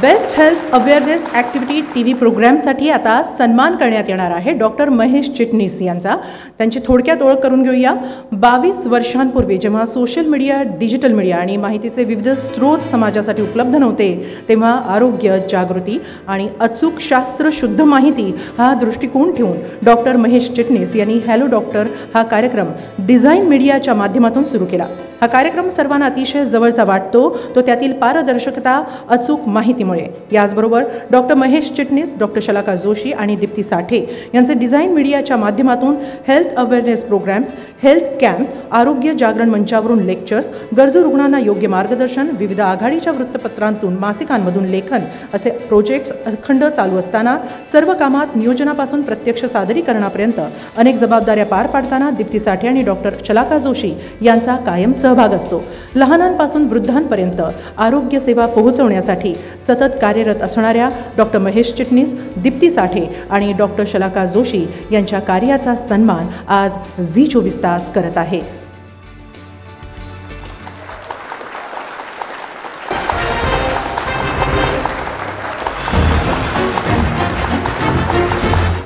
Best health awareness activity TV प्रोग्रामसाठी आता सन्मान करण्यात येणार आहे डॉक्टर महेश चिटणीस यांचा. त्यांची थोडक्यात ओळख करून घेऊया. 22 वर्षांपूर्वी जेव्हा सोशल मीडिया, डिजिटल मीडिया आणि माहितीचे विविध स्रोत समाजासाठी उपलब्ध नव्हते, तेव्हा आरोग्य, जागृती आणि अचूक शास्त्र शुद्ध माहिती हा दृष्टिकोन ठेवून डॉक्टर महेश चिटणीस यांनी हॅलो डॉक्टर हा कार्यक्रम डिझाईन मीडियाच्या माध्यमातून सुरू केला. हा कार्यक्रम सर्वांना अतिशय जवळचा वाटतो, तो त्यातील पारदर्शकता, अचूक माहितीमुळे. याचबरोबर डॉक्टर महेश चिटणीस, डॉक्टर शलाका जोशी आणि दीप्ती साठे यांचे डिझाईन मीडियाच्या माध्यमातून health awareness programmes, health camp, आरोग्य जागरण मंचावरून लेक्चर्स, गरजू रुग्णांना योग्य मार्गदर्शन, विविध आघाडीच्या वृत्तपत्रांतून, मासिकांमधून लेखन असे प्रोजेक्ट्स अखंड चालू असताना सर्व कामात नियोजनापासून प्रत्यक्ष सादरीकरणापर्यंत अनेक जबाबदाऱ्या पार पाडताना दीप्ती साठे आणि डॉक्टर शलाका जोशी यांचा कायम सहभाग असतो. लहानांपासून वृद्धांपर्यंत आरोग्य सेवा पोहोचवण्यासाठी सतत कार्यरत असणाऱ्या डॉक्टर महेश चिटणीस, दीप्ती साठे आणि डॉक्टर शलाका जोशी यांच्या कार्याचा सन्मान आज झी 24 तास करत आहे.